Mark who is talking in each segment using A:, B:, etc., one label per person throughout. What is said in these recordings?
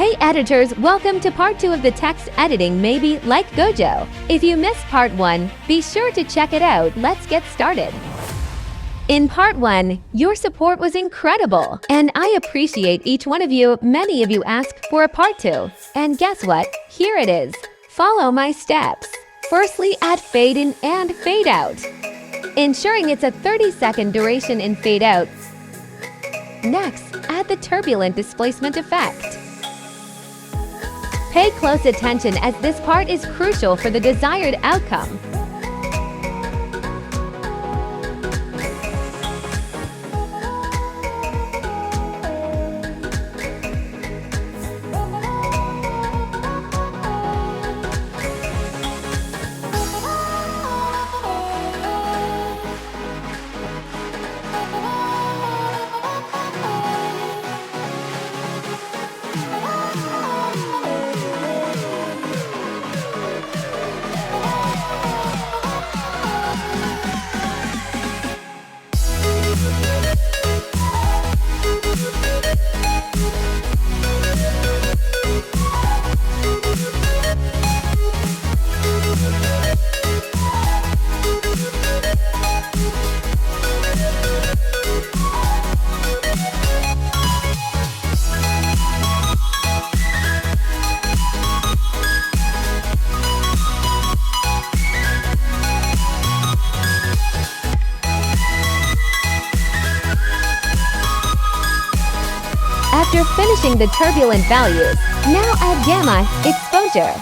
A: Hey editors, welcome to part 2 of the text editing maybe like Gojo. If you missed part 1, be sure to check it out. Let's get started. In part 1, your support was incredible, and I appreciate each one of you. Many of you asked for a part 2, and guess what? Here it is. Follow my steps. Firstly, add fade in and fade out, ensuring it's a 30-second duration in fade out. Next, add the turbulent displacement effect. Pay close attention as this part is crucial for the desired outcome. After finishing the turbulent values, now add gamma exposure.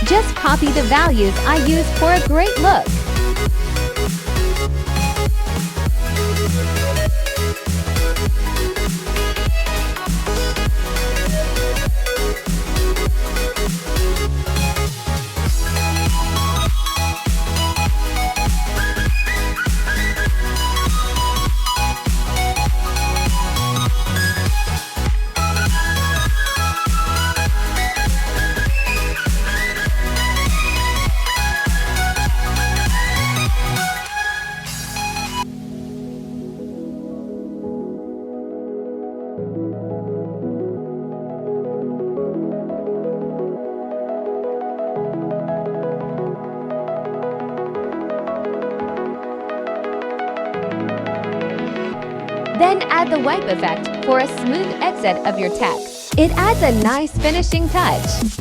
A: Just copy the values I used for a great look. Then add the wipe effect for a smooth exit of your text. It adds a nice finishing touch.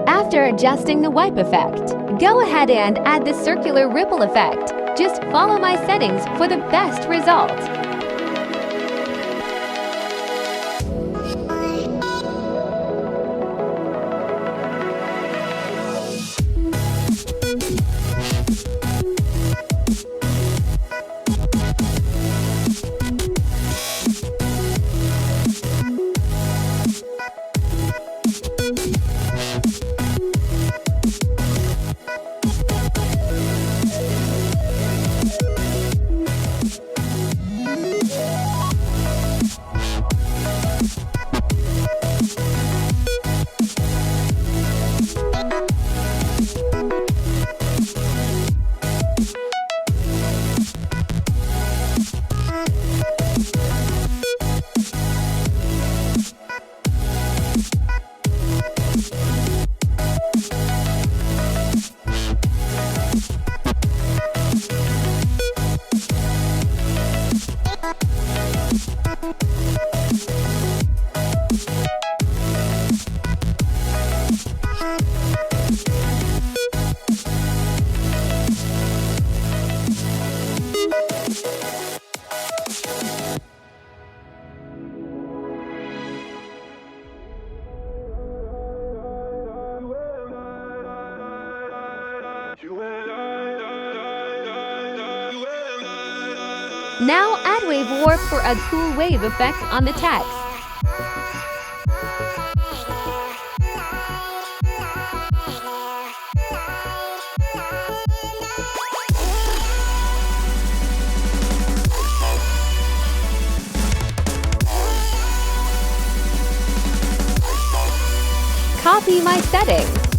A: After adjusting the wipe effect, go ahead and add the circular ripple effect. Just follow my settings for the best result. Now add wave warp for a cool wave effect on the text. Copy my settings.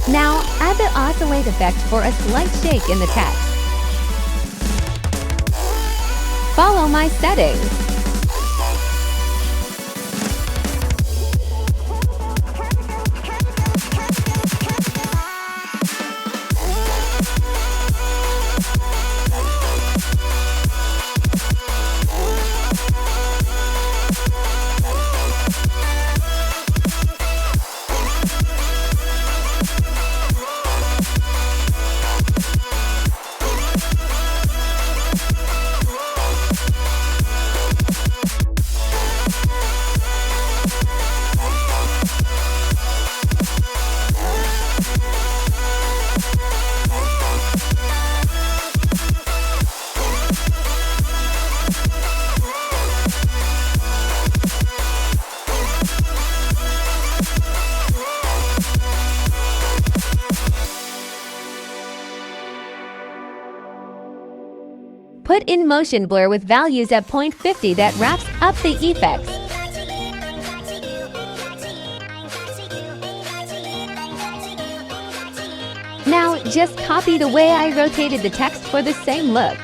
A: Now, add the oscillate effect for a slight shake in the text. Follow my settings. Put in motion blur with values at 0.50 that wraps up the effects. Now, just copy the way I rotated the text for the same look.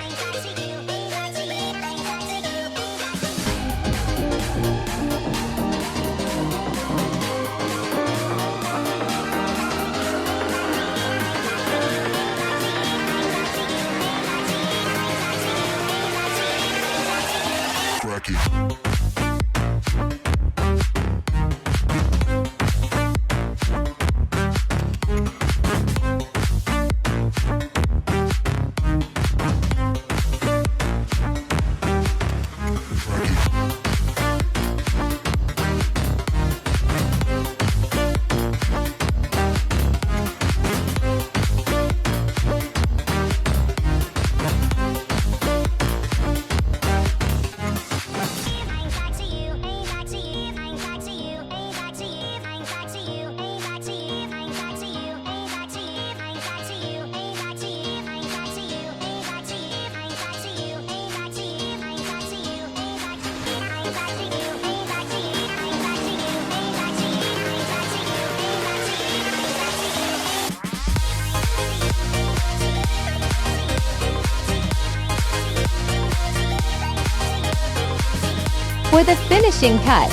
A: For the finishing touch,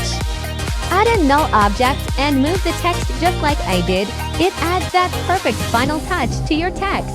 A: add a null object and move the text just like I did. It adds that perfect final touch to your text.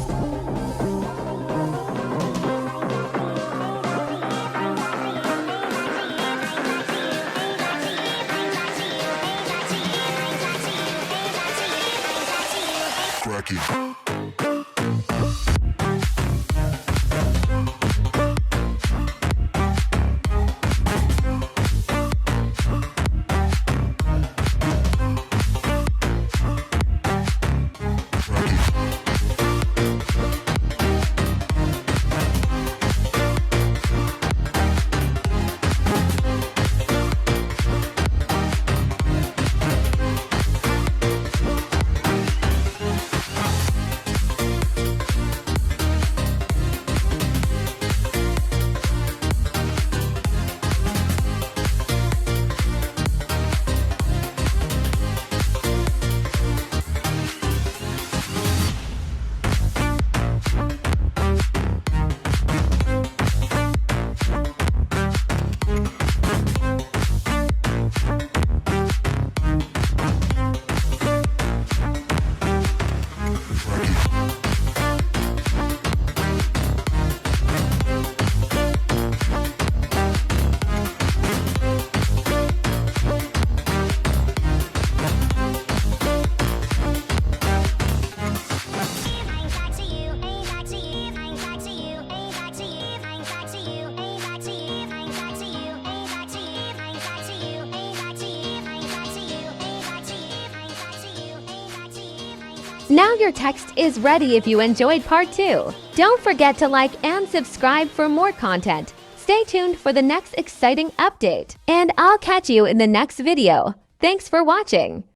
A: Now your text is ready if you enjoyed part 2. Don't forget to like and subscribe for more content. Stay tuned for the next exciting update, and I'll catch you in the next video. Thanks for watching.